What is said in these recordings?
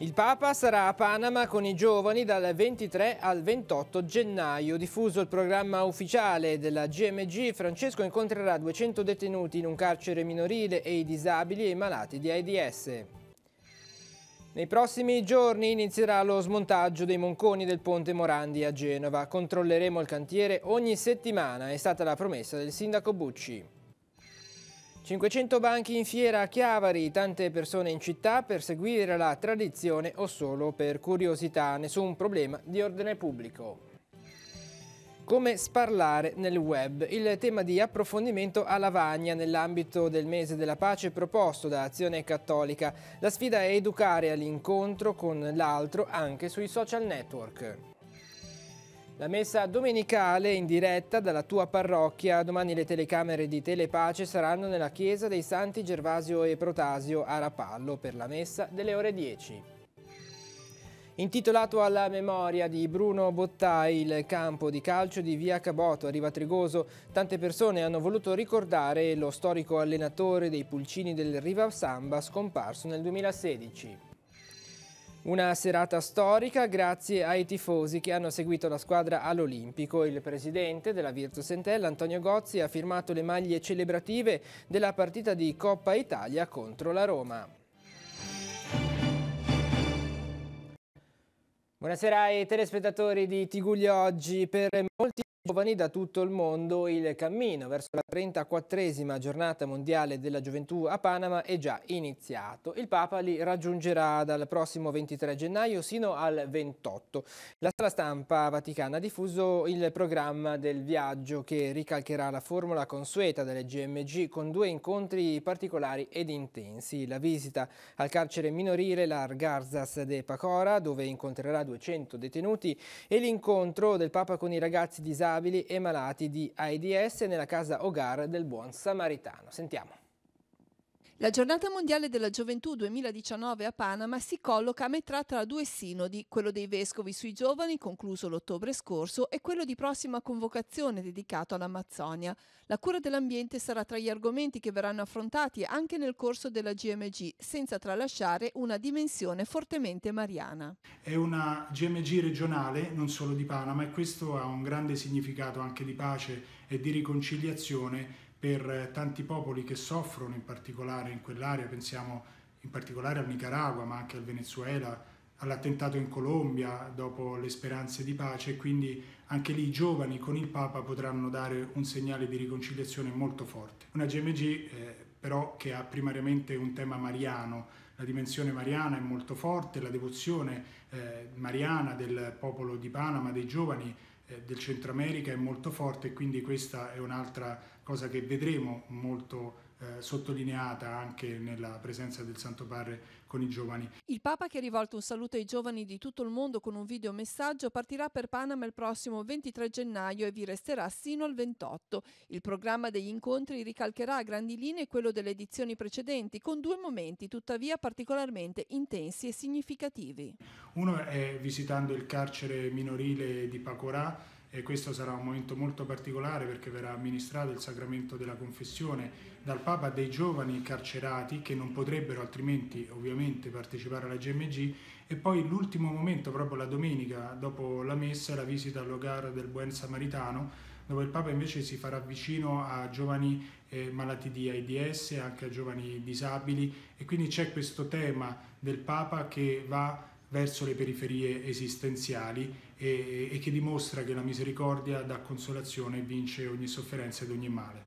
Il Papa sarà a Panama con i giovani dal 23 al 28 gennaio. Diffuso il programma ufficiale della GMG, Francesco incontrerà 200 detenuti in un carcere minorile e i disabili e i malati di AIDS. Nei prossimi giorni inizierà lo smontaggio dei monconi del ponte Morandi a Genova. Controlleremo il cantiere ogni settimana, è stata la promessa del sindaco Bucci. 500 banchi in fiera a Chiavari, tante persone in città per seguire la tradizione o solo per curiosità, nessun problema di ordine pubblico. Come sparlare nel web, il tema di approfondimento a Lavagna nell'ambito del mese della pace proposto da Azione Cattolica. La sfida è educare all'incontro con l'altro anche sui social network. La messa domenicale in diretta dalla tua parrocchia. Domani le telecamere di Telepace saranno nella chiesa dei Santi Gervasio e Protasio a Rapallo per la messa delle ore 10. Intitolato alla memoria di Bruno Bottai, il campo di calcio di Via Caboto a Riva Trigoso, tante persone hanno voluto ricordare lo storico allenatore dei Pulcini del Riva Samba scomparso nel 2016. Una serata storica grazie ai tifosi che hanno seguito la squadra all'Olimpico. Il presidente della Virtus Entella, Antonio Gozzi, ha firmato le maglie celebrative della partita di Coppa Italia contro la Roma. Buonasera ai telespettatori di Tiguglio Oggi. Per molti giovani da tutto il mondo il cammino verso la 34esima giornata mondiale della gioventù a Panama è già iniziato. Il Papa li raggiungerà dal prossimo 23 gennaio sino al 28. La sala stampa vaticana ha diffuso il programma del viaggio che ricalcherà la formula consueta delle GMG con 2 incontri particolari ed intensi. La visita al carcere minorile Las Garzas de Pacora, dove incontrerà 200 detenuti, e l'incontro del Papa con i ragazzi disabili e malati di AIDS nella casa Hogar del Buon Samaritano. Sentiamo. La Giornata Mondiale della Gioventù 2019 a Panama si colloca a metà tra 2 sinodi, quello dei vescovi sui giovani, concluso l'ottobre scorso, e quello di prossima convocazione dedicato all'Amazzonia. La cura dell'ambiente sarà tra gli argomenti che verranno affrontati anche nel corso della GMG, senza tralasciare una dimensione fortemente mariana. È una GMG regionale, non solo di Panama, e questo ha un grande significato anche di pace e di riconciliazione per tanti popoli che soffrono in particolare in quell'area. Pensiamo in particolare al Nicaragua, ma anche al Venezuela, all'attentato in Colombia dopo le speranze di pace, e quindi anche lì i giovani con il Papa potranno dare un segnale di riconciliazione molto forte. Una GMG però che ha primariamente un tema mariano. La dimensione mariana è molto forte, la devozione mariana del popolo di Panama, dei giovani del Centro America è molto forte, e quindi questa è un'altra cosa che vedremo molto sottolineata anche nella presenza del Santo Padre con i giovani. Il Papa, che ha rivolto un saluto ai giovani di tutto il mondo con un videomessaggio, partirà per Panama il prossimo 23 gennaio e vi resterà sino al 28. Il programma degli incontri ricalcherà a grandi linee quello delle edizioni precedenti, con 2 momenti tuttavia particolarmente intensi e significativi. Uno è visitando il carcere minorile di Pacorà, e questo sarà un momento molto particolare perché verrà amministrato il sacramento della confessione dal Papa dei giovani carcerati che non potrebbero altrimenti ovviamente partecipare alla GMG, e poi l'ultimo momento, proprio la domenica dopo la messa, la visita all'Hogar del Buon Samaritano, dove il Papa invece si farà vicino a giovani malati di AIDS, anche a giovani disabili, e quindi c'è questo tema del Papa che va verso le periferie esistenziali e che dimostra che la misericordia dà consolazione e vince ogni sofferenza ed ogni male.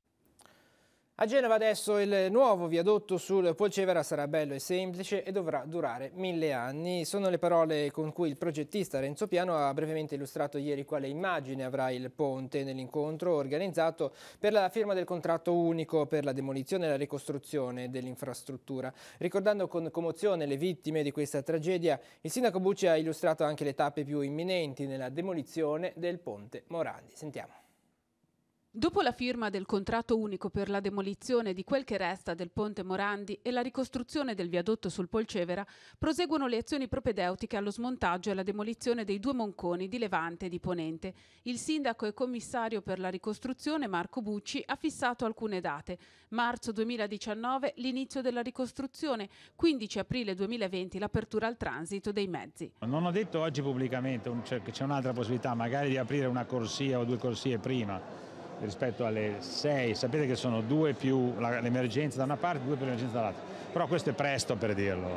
A Genova adesso il nuovo viadotto sul Polcevera sarà bello e semplice e dovrà durare 1000 anni. Sono le parole con cui il progettista Renzo Piano ha brevemente illustrato ieri quale immagine avrà il ponte nell'incontro organizzato per la firma del contratto unico per la demolizione e la ricostruzione dell'infrastruttura. Ricordando con commozione le vittime di questa tragedia, il sindaco Bucci ha illustrato anche le tappe più imminenti nella demolizione del ponte Morandi. Sentiamo. Dopo la firma del contratto unico per la demolizione di quel che resta del ponte Morandi e la ricostruzione del viadotto sul Polcevera, proseguono le azioni propedeutiche allo smontaggio e alla demolizione dei due monconi di Levante e di Ponente. Il sindaco e commissario per la ricostruzione, Marco Bucci, ha fissato alcune date. Marzo 2019 l'inizio della ricostruzione, 15 aprile 2020 l'apertura al transito dei mezzi. Non ho detto oggi pubblicamente che c'è un'altra possibilità, magari di aprire una corsia o due corsie prima rispetto alle 6, sapete che sono 2 più l'emergenza da una parte, 2 più l'emergenza dall'altra, però questo è presto per dirlo,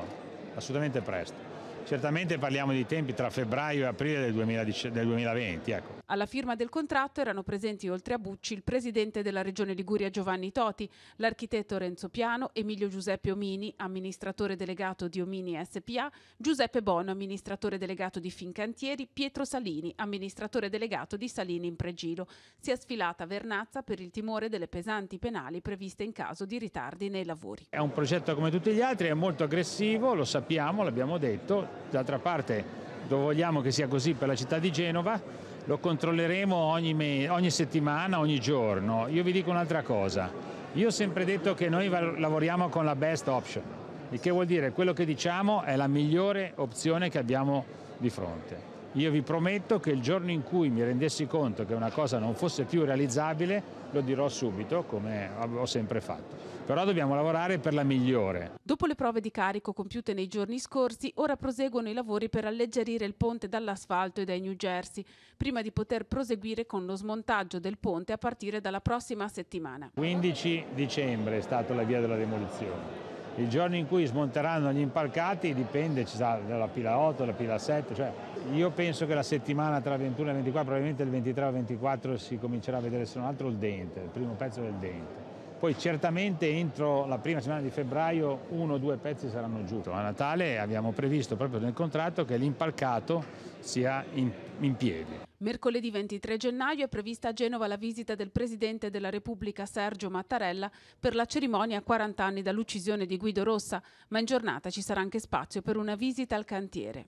assolutamente presto. Certamente parliamo di tempi tra febbraio e aprile del 2020. Ecco. Alla firma del contratto erano presenti oltre a Bucci il presidente della Regione Liguria Giovanni Toti, l'architetto Renzo Piano, Emilio Giuseppe Omini, amministratore delegato di Omini SPA, Giuseppe Bono, amministratore delegato di Fincantieri, Pietro Salini, amministratore delegato di Salini in Pregilo. Si è sfilata Vernazza per il timore delle pesanti penali previste in caso di ritardi nei lavori. È un progetto come tutti gli altri, è molto aggressivo, lo sappiamo, l'abbiamo detto. D'altra parte, dove vogliamo che sia così per la città di Genova, lo controlleremo ogni settimana, ogni giorno. Io vi dico un'altra cosa, io ho sempre detto che noi lavoriamo con la best option, il che vuol dire quello che diciamo è la migliore opzione che abbiamo di fronte. Io vi prometto che il giorno in cui mi rendessi conto che una cosa non fosse più realizzabile, lo dirò subito, come ho sempre fatto. Però dobbiamo lavorare per la migliore. Dopo le prove di carico compiute nei giorni scorsi, ora proseguono i lavori per alleggerire il ponte dall'asfalto e dai New Jersey, prima di poter proseguire con lo smontaggio del ponte a partire dalla prossima settimana. 15 dicembre è stata la via della demolizione. Il giorno in cui smonteranno gli impalcati dipende, ci sarà dalla pila 8, la pila 7, cioè io penso che la settimana tra il 21 e il 24, probabilmente il 23 o il 24 si comincerà a vedere se non altro il dente, il primo pezzo del dente. Poi certamente entro la prima settimana di febbraio 1 o 2 pezzi saranno giù. A Natale abbiamo previsto proprio nel contratto che l'impalcato sia in piedi. Mercoledì 23 gennaio è prevista a Genova la visita del Presidente della Repubblica Sergio Mattarella per la cerimonia a 40 anni dall'uccisione di Guido Rossa, ma in giornata ci sarà anche spazio per una visita al cantiere.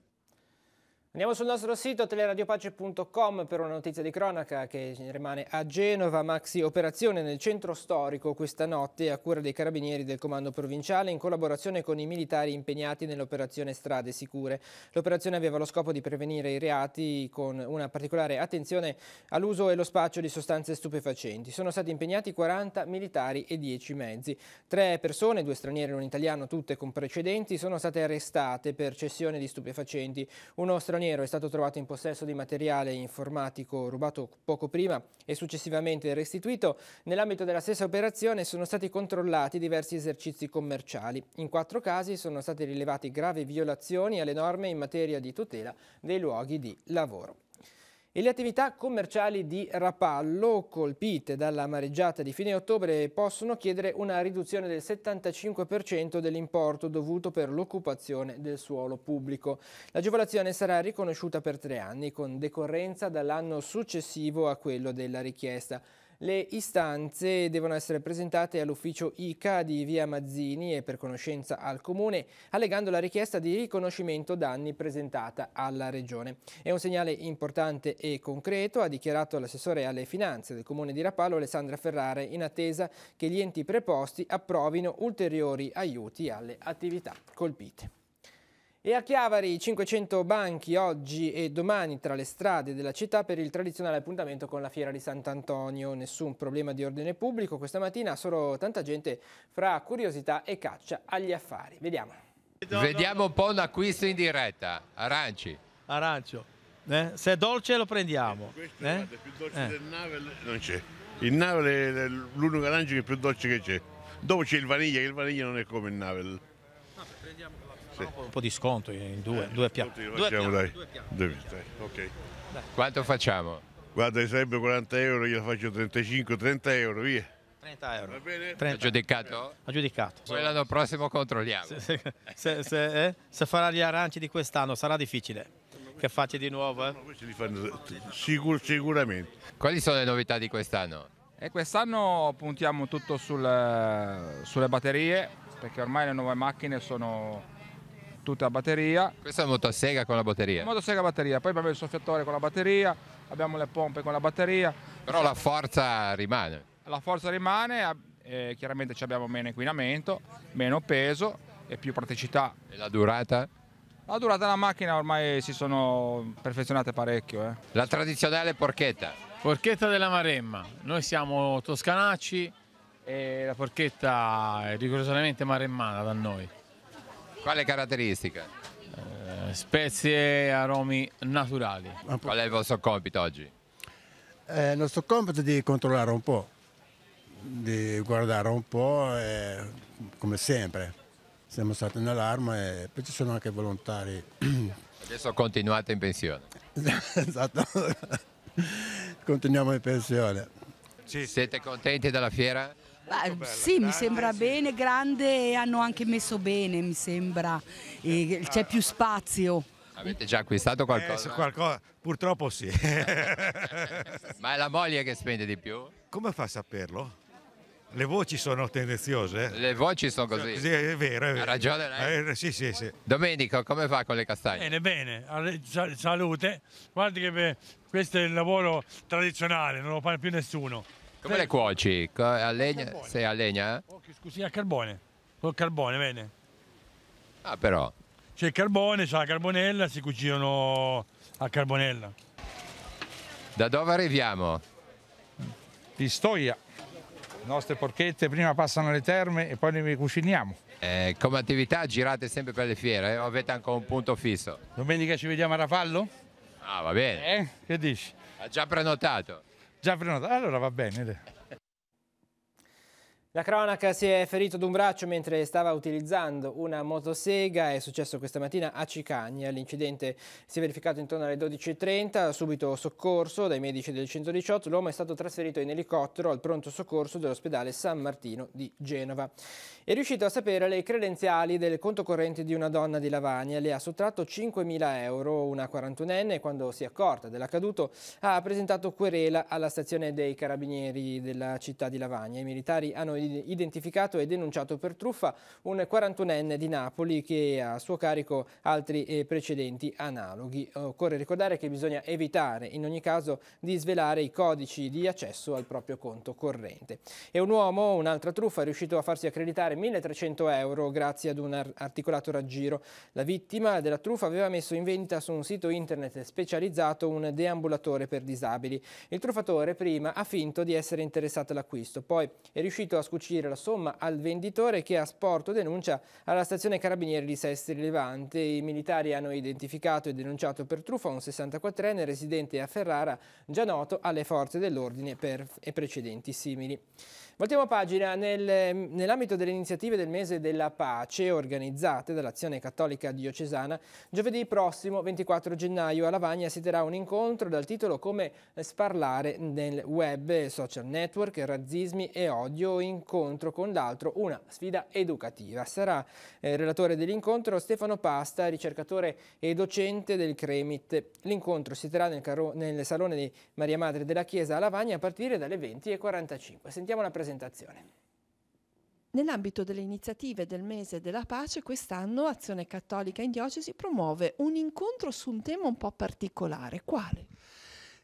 Andiamo sul nostro sito teleradiopace.com per una notizia di cronaca che rimane a Genova. Maxi operazione nel centro storico questa notte a cura dei carabinieri del comando provinciale in collaborazione con i militari impegnati nell'operazione Strade Sicure. L'operazione aveva lo scopo di prevenire i reati con una particolare attenzione all'uso e lo spaccio di sostanze stupefacenti. Sono stati impegnati 40 militari e 10 mezzi. 3 persone, 2 straniere e un italiano, tutte con precedenti, sono state arrestate per cessione di stupefacenti. Uno straniero è stato trovato in possesso di materiale informatico rubato poco prima e successivamente restituito. Nell'ambito della stessa operazione sono stati controllati diversi esercizi commerciali. In 4 casi sono state rilevate gravi violazioni alle norme in materia di tutela dei luoghi di lavoro. E le attività commerciali di Rapallo, colpite dalla mareggiata di fine ottobre, possono chiedere una riduzione del 75% dell'importo dovuto per l'occupazione del suolo pubblico. L'agevolazione sarà riconosciuta per 3 anni, con decorrenza dall'anno successivo a quello della richiesta. Le istanze devono essere presentate all'ufficio ICA di via Mazzini e per conoscenza al Comune, allegando la richiesta di riconoscimento danni presentata alla Regione. È un segnale importante e concreto, ha dichiarato l'assessore alle finanze del Comune di Rapallo, Alessandra Ferrara, in attesa che gli enti preposti approvino ulteriori aiuti alle attività colpite. E a Chiavari 500 banchi oggi e domani tra le strade della città per il tradizionale appuntamento con la Fiera di Sant'Antonio. Nessun problema di ordine pubblico questa mattina, solo tanta gente fra curiosità e caccia agli affari. Vediamo. Vediamo un po' un acquisto in diretta. Aranci. Arancio. Se è dolce lo prendiamo. Questo guarda, più dolce del Navel non c'è. Il Navel è l'unico arancio che è più dolce che c'è. Dopo c'è il vaniglia, che il vaniglia non è come il Navel. Sì. Un po' di sconto in due piatti. Dai. Ok. Quanto facciamo? Guarda, sarebbe 40 euro, io la faccio 35-30 euro, via. 30 euro. Va bene? 30. Aggiudicato? Aggiudicato. Poi l'anno prossimo controlliamo. Se farà gli aranci di quest'anno sarà difficile che faccia di nuovo. No, questi li fanno sicuramente. Quali sono le novità di quest'anno? E quest'anno puntiamo tutto sulle batterie, perché ormai le nuove macchine sono tutte a batteria. Questa è una motosega con la batteria? Motosega a batteria, poi abbiamo il soffiatore con la batteria, abbiamo le pompe con la batteria, Però la forza rimane. La forza rimane, chiaramente abbiamo meno inquinamento, meno peso e più praticità. E la durata? La durata della macchina ormai si sono perfezionate parecchio. La tradizionale porchetta? Porchetta della Maremma. Noi siamo toscanacci e la porchetta è rigorosamente maremmana da noi. Quale caratteristica? Spezie e aromi naturali. Qual è il vostro compito oggi? Il nostro compito è di controllare un po', di guardare un po', come sempre. Siamo stati nell'arma e poi ci sono anche volontari. Adesso continuate in pensione. Esatto, continuiamo in pensione. Sì. Siete contenti della fiera? Sì, mi sembra bene, grande e hanno anche messo bene, mi sembra, c'è più spazio. Avete già acquistato qualcosa? Purtroppo sì. Ma è la moglie che spende di più? Come fa a saperlo? Le voci sono tendenziose. Le voci sono così? Sì, è vero. Ha ragione lei? Sì. Domenico, come fa con le castagne? Bene, salute. Guardi che questo è il lavoro tradizionale, non lo fa più nessuno. Come le cuoci? A legna? Sei a legna? Scusi, a carbone. Col carbone, bene. Ah, però. C'è il carbone, c'è la carbonella, si cucinano a carbonella. Da dove arriviamo? Pistoia. Le nostre porchette prima passano alle terme e poi le cuciniamo. Come attività girate sempre per le fiere o avete anche un punto fisso? Domenica ci vediamo a Rafallo? Ah, va bene. Che dici? Ha già prenotato? Già prenotato, allora va bene. La cronaca: si è ferito ad un braccio mentre stava utilizzando una motosega. È successo questa mattina a Cicagna. L'incidente si è verificato intorno alle 12:30. Subito soccorso dai medici del 118. L'uomo è stato trasferito in elicottero al pronto soccorso dell'ospedale San Martino di Genova. È riuscito a sapere le credenziali del conto corrente di una donna di Lavagna. Le ha sottratto 5.000 euro. Una 41enne, quando si è accorta dell'accaduto, ha presentato querela alla stazione dei carabinieri della città di Lavagna. I militari hanno identificato e denunciato per truffa un 41enne di Napoli che ha a suo carico altri precedenti analoghi. Occorre ricordare che bisogna evitare in ogni caso di svelare i codici di accesso al proprio conto corrente. E un uomo, un'altra truffa, è riuscito a farsi accreditare 1.300 euro grazie ad un articolato raggiro. La vittima della truffa aveva messo in vendita su un sito internet specializzato un deambulatore per disabili. Il truffatore prima ha finto di essere interessato all'acquisto, poi è riuscito a scucire la somma al venditore, che ha sporto denuncia alla stazione carabinieri di Sestri Levante. I militari hanno identificato e denunciato per truffa un 64enne residente a Ferrara, già noto alle forze dell'ordine per precedenti simili. Voltiamo pagina. Nell'ambito delle iniziative del mese della pace organizzate dall'Azione Cattolica Diocesana, giovedì prossimo 24 gennaio a Lavagna si terrà un incontro dal titolo Come sparlare nel web, social network, razzismi e odio, incontro con l'altro, una sfida educativa. Sarà relatore dell'incontro Stefano Pasta, ricercatore e docente del CREMIT. L'incontro si terrà nel Salone di Maria Madre della Chiesa a Lavagna a partire dalle 20:45. Sentiamo la presentazione. Nell'ambito delle iniziative del mese della pace, quest'anno Azione Cattolica in Diocesi promuove un incontro su un tema un po' particolare. Quale?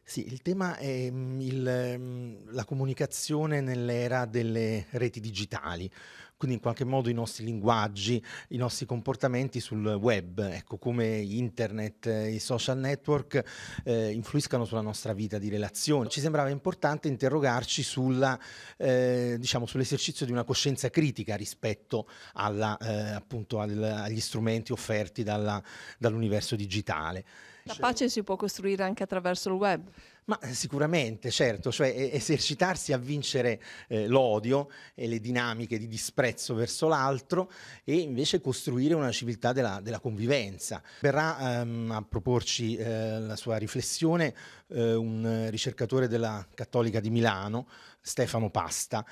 Sì, il tema è la comunicazione nell'era delle reti digitali, quindi in qualche modo i nostri linguaggi, i nostri comportamenti sul web, ecco, come internet, i social network influiscano sulla nostra vita di relazione. Ci sembrava importante interrogarci sull'esercizio di una coscienza critica rispetto appunto agli strumenti offerti dall'universo digitale. La pace si può costruire anche attraverso il web? Ma sicuramente, certo, cioè esercitarsi a vincere l'odio e le dinamiche di disprezzo verso l'altro e invece costruire una civiltà della convivenza. Verrà a proporci la sua riflessione un ricercatore della Cattolica di Milano, Stefano Pasta.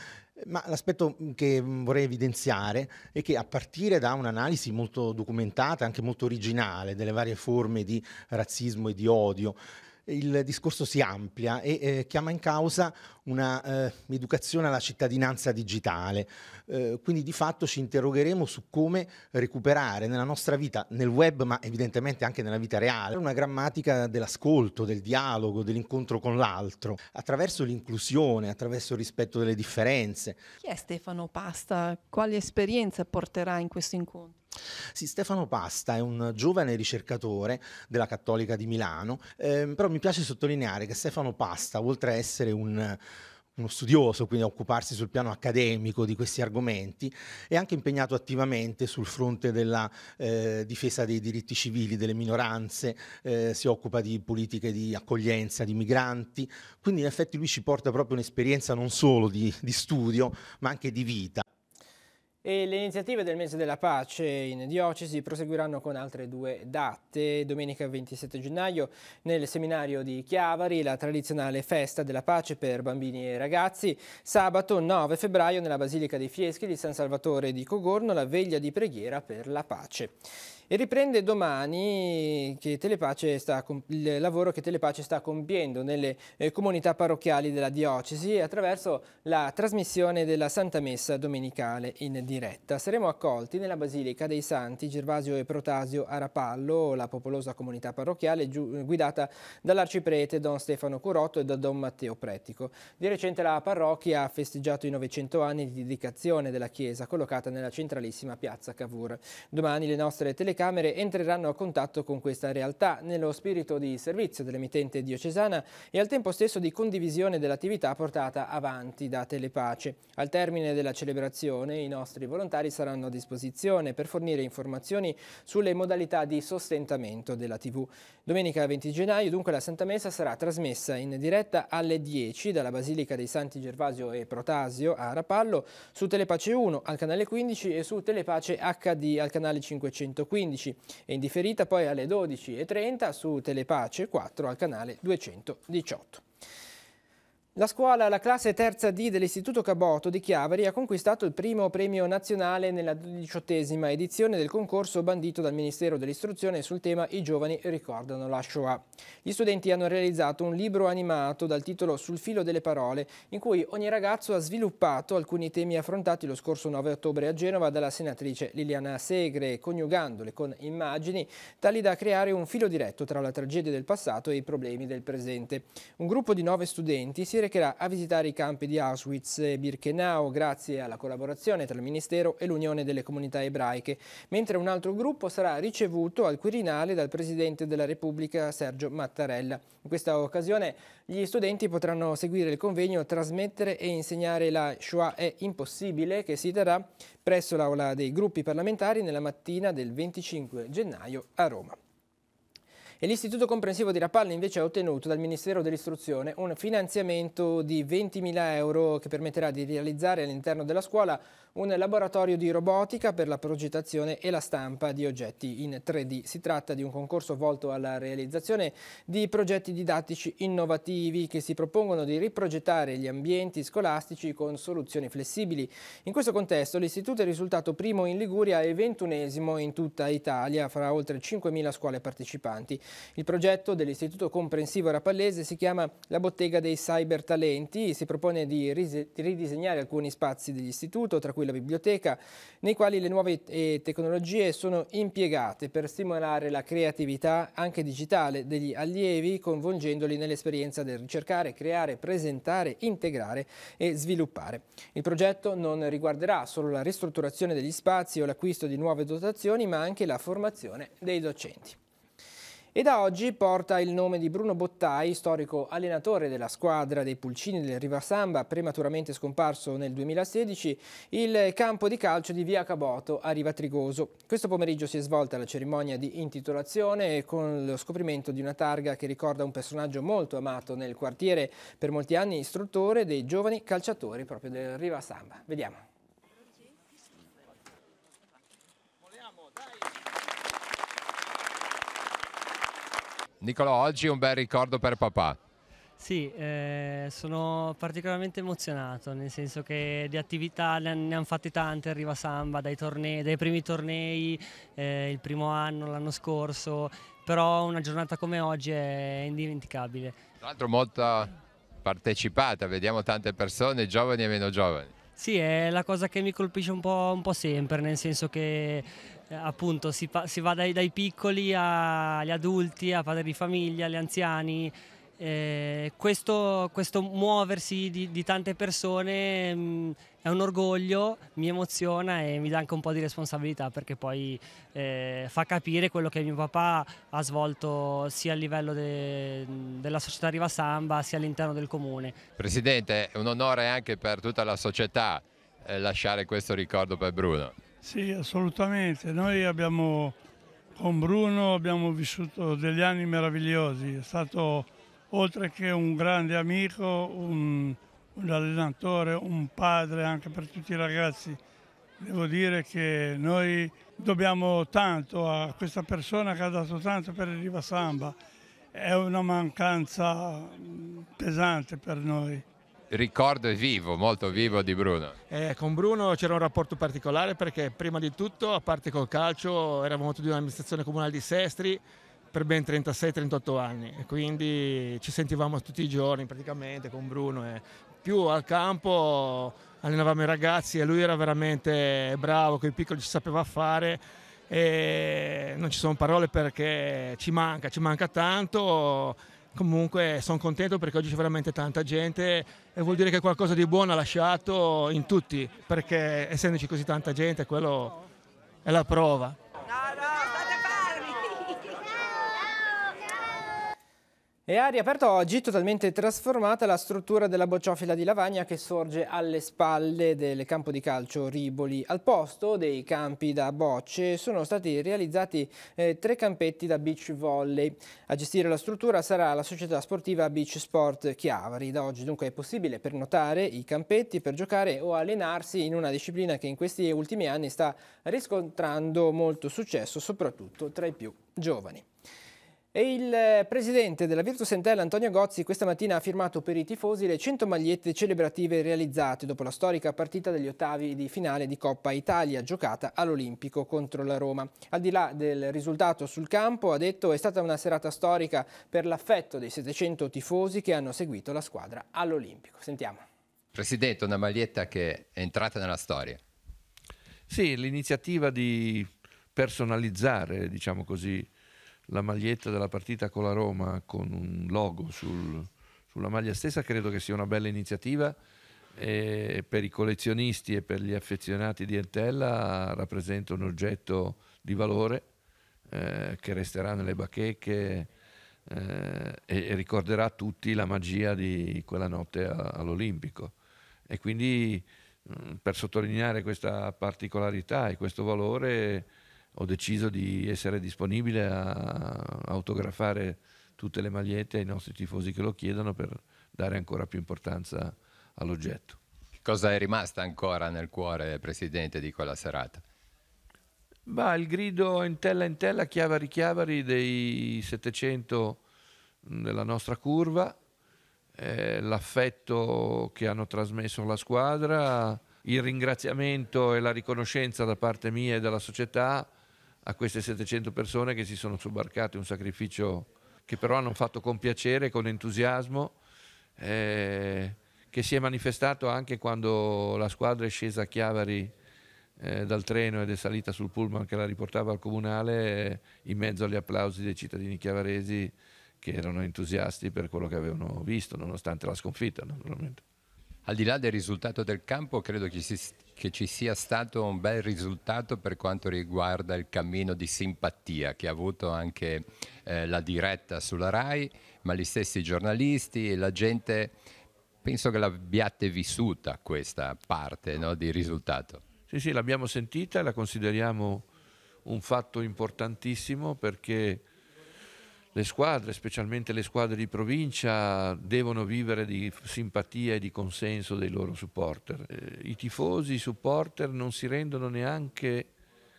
Ma l'aspetto che vorrei evidenziare è che a partire da un'analisi molto documentata, anche molto originale, delle varie forme di razzismo e di odio, il discorso si amplia e chiama in causa una educazione alla cittadinanza digitale. Quindi di fatto ci interrogheremo su come recuperare nella nostra vita, nel web ma evidentemente anche nella vita reale, una grammatica dell'ascolto, del dialogo, dell'incontro con l'altro, attraverso l'inclusione, attraverso il rispetto delle differenze. Chi è Stefano Pasta? Quali esperienze porterà in questo incontro? Sì, Stefano Pasta è un giovane ricercatore della Cattolica di Milano, però mi piace sottolineare che Stefano Pasta, oltre a essere uno studioso, quindi a occuparsi sul piano accademico di questi argomenti, è anche impegnato attivamente sul fronte della difesa dei diritti civili delle minoranze, si occupa di politiche di accoglienza di migranti, quindi in effetti lui ci porta proprio un'esperienza non solo di studio ma anche di vita. E le iniziative del mese della pace in diocesi proseguiranno con altre 2 date. Domenica 27 gennaio nel seminario di Chiavari la tradizionale festa della pace per bambini e ragazzi. Sabato 9 febbraio nella Basilica dei Fieschi di San Salvatore di Cogorno la veglia di preghiera per la pace. E riprende domani il lavoro che Telepace sta compiendo nelle comunità parrocchiali della diocesi attraverso la trasmissione della Santa Messa domenicale in diretta. Saremo accolti nella Basilica dei Santi Gervasio e Protasio a Rapallo, la popolosa comunità parrocchiale guidata dall'arciprete Don Stefano Curotto e da Don Matteo Prettico. Di recente la parrocchia ha festeggiato i 900 anni di dedicazione della chiesa collocata nella centralissima piazza Cavour. Domani le nostre telecamere entreranno a contatto con questa realtà nello spirito di servizio dell'emittente diocesana e al tempo stesso di condivisione dell'attività portata avanti da Telepace. Al termine della celebrazione i nostri volontari saranno a disposizione per fornire informazioni sulle modalità di sostentamento della TV. Domenica 20 gennaio dunque la Santa Messa sarà trasmessa in diretta alle 10 dalla Basilica dei Santi Gervasio e Protasio a Rapallo, su Telepace 1 al canale 15 e su Telepace HD al canale 515 e in differita poi alle 12:30 su Telepace 4 al canale 218. La classe terza D dell'Istituto Caboto di Chiavari ha conquistato il primo premio nazionale nella 18ª edizione del concorso bandito dal Ministero dell'Istruzione sul tema I giovani ricordano la Shoah. Gli studenti hanno realizzato un libro animato dal titolo Sul filo delle parole, in cui ogni ragazzo ha sviluppato alcuni temi affrontati lo scorso 9 ottobre a Genova dalla senatrice Liliana Segre, coniugandole con immagini tali da creare un filo diretto tra la tragedia del passato e i problemi del presente. Un gruppo di 9 studenti si recherà a visitare i campi di Auschwitz e Birkenau grazie alla collaborazione tra il Ministero e l'Unione delle Comunità Ebraiche, mentre un altro gruppo sarà ricevuto al Quirinale dal Presidente della Repubblica Sergio Mattarella. In questa occasione gli studenti potranno seguire il convegno Trasmettere e insegnare la Shoah è impossibile, che si terrà presso l'Aula dei gruppi parlamentari nella mattina del 25 gennaio a Roma. E l'Istituto Comprensivo di Rapallo invece ha ottenuto dal Ministero dell'Istruzione un finanziamento di 20.000 euro che permetterà di realizzare all'interno della scuola un laboratorio di robotica per la progettazione e la stampa di oggetti in 3D. Si tratta di un concorso volto alla realizzazione di progetti didattici innovativi che si propongono di riprogettare gli ambienti scolastici con soluzioni flessibili. In questo contesto l'istituto è risultato primo in Liguria e 21esimo in tutta Italia fra oltre 5.000 scuole partecipanti. Il progetto dell'Istituto Comprensivo Rapallese si chiama La Bottega dei Cybertalenti, si propone di ridisegnare alcuni spazi dell'istituto, tra cui la biblioteca, nei quali le nuove tecnologie sono impiegate per stimolare la creatività anche digitale degli allievi, coinvolgendoli nell'esperienza del ricercare, creare, presentare, integrare e sviluppare. Il progetto non riguarderà solo la ristrutturazione degli spazi o l'acquisto di nuove dotazioni, ma anche la formazione dei docenti. E da oggi porta il nome di Bruno Bottai, storico allenatore della squadra dei Pulcini del Rivasamba, prematuramente scomparso nel 2016, il campo di calcio di Via Caboto a Riva Trigoso. Questo pomeriggio si è svolta la cerimonia di intitolazione con lo scoprimento di una targa che ricorda un personaggio molto amato nel quartiere, per molti anni istruttore dei giovani calciatori proprio del Rivasamba. Vediamo. Nicolò, oggi un bel ricordo per papà. Sì, sono particolarmente emozionato, nel senso che di attività ne hanno fatte tante a Riva Samba, dai primi tornei, il primo anno, l'anno scorso, però una giornata come oggi è indimenticabile. Tra l'altro molto partecipata, vediamo tante persone, giovani e meno giovani. Sì, è la cosa che mi colpisce un po' sempre, nel senso che appunto si va dai piccoli agli adulti, a padri di famiglia, agli anziani. Questo muoversi di tante persone è un orgoglio, mi emoziona e mi dà anche un po' di responsabilità, perché poi fa capire quello che mio papà ha svolto sia a livello della società Riva Samba sia all'interno del comune. Presidente, è un onore anche per tutta la società lasciare questo ricordo per Bruno. Sì, assolutamente. Noi con Bruno abbiamo vissuto degli anni meravigliosi. È stato, oltre che un grande amico, un allenatore, un padre anche per tutti i ragazzi. Devo dire che noi dobbiamo tanto a questa persona che ha dato tanto per il Riva Samba. È una mancanza pesante per noi. Il ricordo è vivo, molto vivo di Bruno. Con Bruno c'era un rapporto particolare perché prima di tutto, a parte col calcio, eravamo tutti un'amministrazione comunale di Sestri per ben 36-38 anni e quindi ci sentivamo tutti i giorni praticamente con Bruno. Più al campo allenavamo i ragazzi e lui era veramente bravo, con i piccoli ci sapeva fare e non ci sono parole perché ci manca tanto. Comunque sono contento perché oggi c'è veramente tanta gente e vuol dire che qualcosa di buono ha lasciato in tutti, perché essendoci così tanta gente quello è la prova. E ha riaperto oggi, totalmente trasformata, la struttura della Bocciofila di Lavagna che sorge alle spalle del campo di calcio Riboli. Al posto dei campi da bocce sono stati realizzati 3 campetti da beach volley. A gestire la struttura sarà la società sportiva Beach Sport Chiavari. Da oggi dunque è possibile prenotare i campetti per giocare o allenarsi in una disciplina che in questi ultimi anni sta riscontrando molto successo, soprattutto tra i più giovani. E il presidente della Virtus Entella, Antonio Gozzi, questa mattina ha firmato per i tifosi le 100 magliette celebrative realizzate dopo la storica partita degli ottavi di finale di Coppa Italia giocata all'Olimpico contro la Roma. Al di là del risultato sul campo, ha detto, è stata una serata storica per l'affetto dei 700 tifosi che hanno seguito la squadra all'Olimpico. Sentiamo. Presidente, una maglietta che è entrata nella storia. Sì, l'iniziativa di personalizzare, diciamo così, la maglietta della partita con la Roma con un logo sulla maglia stessa credo che sia una bella iniziativa e per i collezionisti e per gli affezionati di Entella rappresenta un oggetto di valore che resterà nelle bacheche e ricorderà a tutti la magia di quella notte all'Olimpico e quindi per sottolineare questa particolarità e questo valore ho deciso di essere disponibile a autografare tutte le magliette ai nostri tifosi che lo chiedono per dare ancora più importanza all'oggetto. Cosa è rimasta ancora nel cuore, Presidente, di quella serata? Il grido Entella, Chiavari dei 700 della nostra curva, l'affetto che hanno trasmesso alla squadra, il ringraziamento e la riconoscenza da parte mia e della società a queste 700 persone che si sono sobbarcate un sacrificio che però hanno fatto con piacere e con entusiasmo, che si è manifestato anche quando la squadra è scesa a Chiavari dal treno ed è salita sul pullman che la riportava al comunale in mezzo agli applausi dei cittadini chiavaresi che erano entusiasti per quello che avevano visto, nonostante la sconfitta, naturalmente. Al di là del risultato del campo, credo che ci sia stato un bel risultato per quanto riguarda il cammino di simpatia che ha avuto anche la diretta sulla RAI, ma gli stessi giornalisti e la gente, penso che l'abbiate vissuta questa parte, no, di risultato. Sì, l'abbiamo sentita e la consideriamo un fatto importantissimo perché le squadre, specialmente le squadre di provincia, devono vivere di simpatia e di consenso dei loro supporter. I tifosi, i supporter non si rendono neanche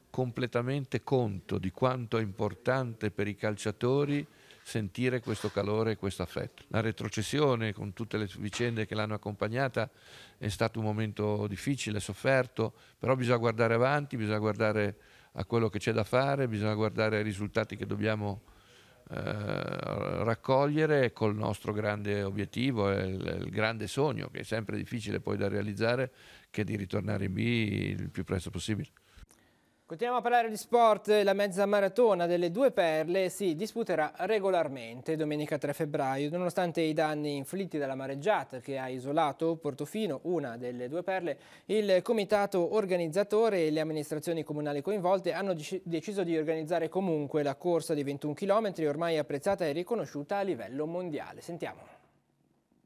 completamente conto di quanto è importante per i calciatori sentire questo calore e questo affetto. La retrocessione, con tutte le vicende che l'hanno accompagnata, è stato un momento difficile, sofferto, però bisogna guardare avanti, bisogna guardare a quello che c'è da fare, bisogna guardare ai risultati che dobbiamo raccogliere col nostro grande obiettivo e il grande sogno, che è sempre difficile poi da realizzare, che è di ritornare in B il più presto possibile. Continuiamo a parlare di sport. La mezza maratona delle Due Perle si disputerà regolarmente domenica 3 febbraio. Nonostante i danni inflitti dalla mareggiata che ha isolato Portofino, una delle Due Perle, il comitato organizzatore e le amministrazioni comunali coinvolte hanno deciso di organizzare comunque la corsa di 21 km, ormai apprezzata e riconosciuta a livello mondiale. Sentiamo.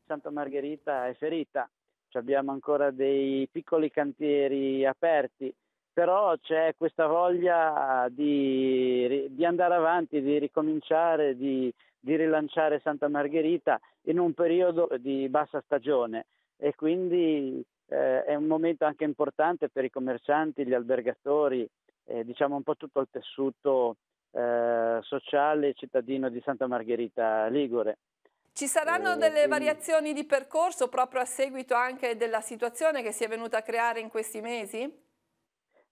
Santa Margherita è ferita, abbiamo ancora dei piccoli cantieri aperti, però c'è questa voglia di andare avanti, di ricominciare, di rilanciare Santa Margherita in un periodo di bassa stagione, e quindi è un momento anche importante per i commercianti, gli albergatori, diciamo un po' tutto il tessuto sociale e cittadino di Santa Margherita Ligure. Ci saranno delle variazioni di percorso proprio a seguito anche della situazione che si è venuta a creare in questi mesi?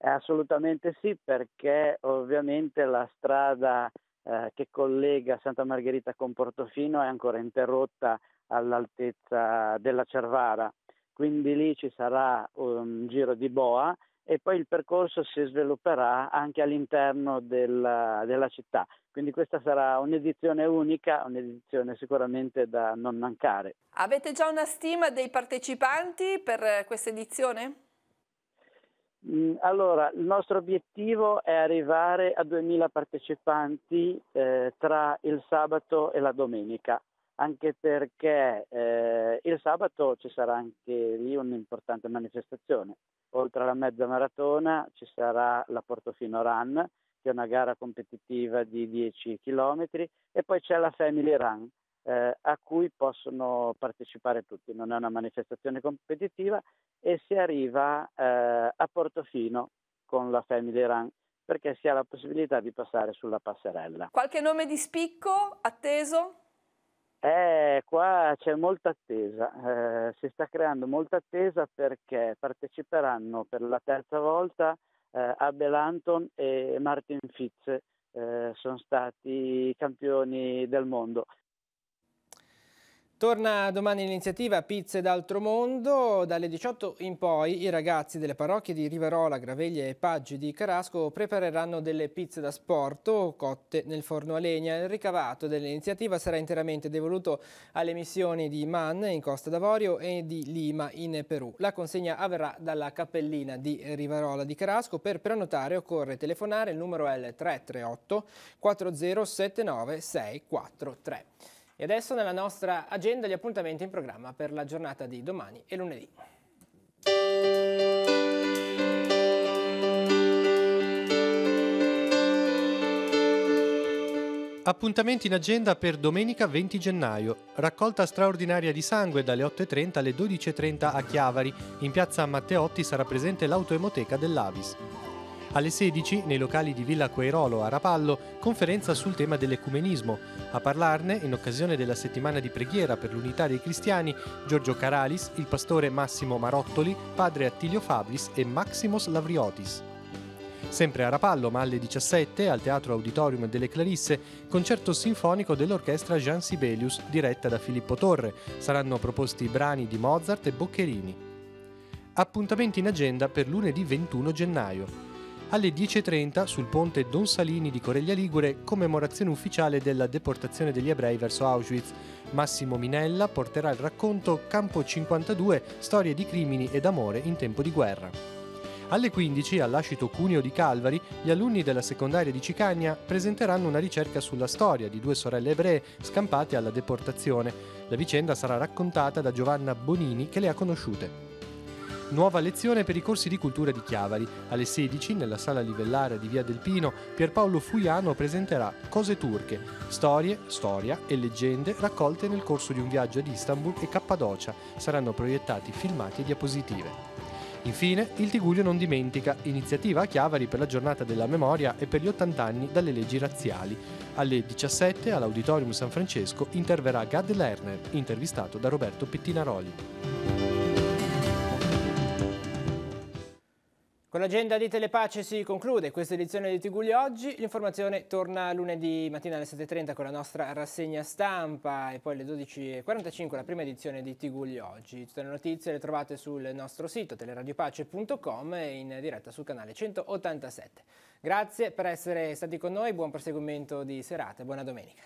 Assolutamente sì, perché ovviamente la strada che collega Santa Margherita con Portofino è ancora interrotta all'altezza della Cervara, quindi lì ci sarà un giro di boa e poi il percorso si svilupperà anche all'interno della città, quindi questa sarà un'edizione unica, un'edizione sicuramente da non mancare. Avete già una stima dei partecipanti per questa edizione? Allora, il nostro obiettivo è arrivare a 2000 partecipanti tra il sabato e la domenica, anche perché il sabato ci sarà anche lì un'importante manifestazione. Oltre alla mezza maratona ci sarà la Portofino Run, che è una gara competitiva di 10 km, e poi c'è la Family Run, a cui possono partecipare tutti. Non è una manifestazione competitiva e si arriva a Portofino con la Family Run perché si ha la possibilità di passare sulla passerella. Qualche nome di spicco atteso? Qua c'è molta attesa, si sta creando molta attesa perché parteciperanno per la terza volta Abel Anton e Martin Fitz, sono stati campioni del mondo. Torna domani l'iniziativa Pizze d'altro mondo. Dalle 18 in poi i ragazzi delle parrocchie di Riverola, Graveglia e Paggi di Carasco prepareranno delle pizze da sport cotte nel forno a legna. Il ricavato dell'iniziativa sarà interamente devoluto alle missioni di Man in Costa d'Avorio e di Lima in Perù. La consegna avverrà dalla cappellina di Riverola di Carasco. Per prenotare occorre telefonare, il numero è il 338 4079 643. E adesso nella nostra agenda gli appuntamenti in programma per la giornata di domani e lunedì. Appuntamenti in agenda per domenica 20 gennaio. Raccolta straordinaria di sangue dalle 8.30 alle 12.30 a Chiavari. In piazza Matteotti sarà presente l'autoemoteca dell'Avis. Alle 16, nei locali di Villa Quairolo a Rapallo, conferenza sul tema dell'ecumenismo. A parlarne, in occasione della settimana di preghiera per l'unità dei cristiani, Giorgio Caralis, il pastore Massimo Marottoli, padre Attilio Fabris e Maximos Lavriotis. Sempre a Rapallo, ma alle 17, al Teatro Auditorium delle Clarisse, concerto sinfonico dell'orchestra Jean Sibelius, diretta da Filippo Torre. Saranno proposti brani di Mozart e Boccherini. Appuntamenti in agenda per lunedì 21 gennaio. Alle 10.30 sul ponte Don Salini di Coreglia Ligure, commemorazione ufficiale della deportazione degli ebrei verso Auschwitz. Massimo Minella porterà il racconto Campo 52, storie di crimini ed amore in tempo di guerra. Alle 15 all'Ascito Cuneo di Calvari, gli alunni della secondaria di Cicagna presenteranno una ricerca sulla storia di due sorelle ebree scampate alla deportazione. La vicenda sarà raccontata da Giovanna Bonini, che le ha conosciute. Nuova lezione per i corsi di cultura di Chiavari. Alle 16, nella sala livellaria di Via del Pino, Pierpaolo Fuiano presenterà Cose turche, storie, storia e leggende raccolte nel corso di un viaggio ad Istanbul e Cappadocia. Saranno proiettati filmati e diapositive. Infine, il Tigullio non dimentica, iniziativa a Chiavari per la giornata della memoria e per gli 80 anni dalle leggi razziali. Alle 17 all'Auditorium San Francesco interverrà Gad Lerner, intervistato da Roberto Pettinaroli. Con l'agenda di Telepace si conclude questa edizione di Tigullio Oggi. L'informazione torna lunedì mattina alle 7:30 con la nostra rassegna stampa e poi alle 12:45 la prima edizione di Tigullio Oggi. Tutte le notizie le trovate sul nostro sito teleradiopace.com e in diretta sul canale 187. Grazie per essere stati con noi, buon proseguimento di serata e buona domenica.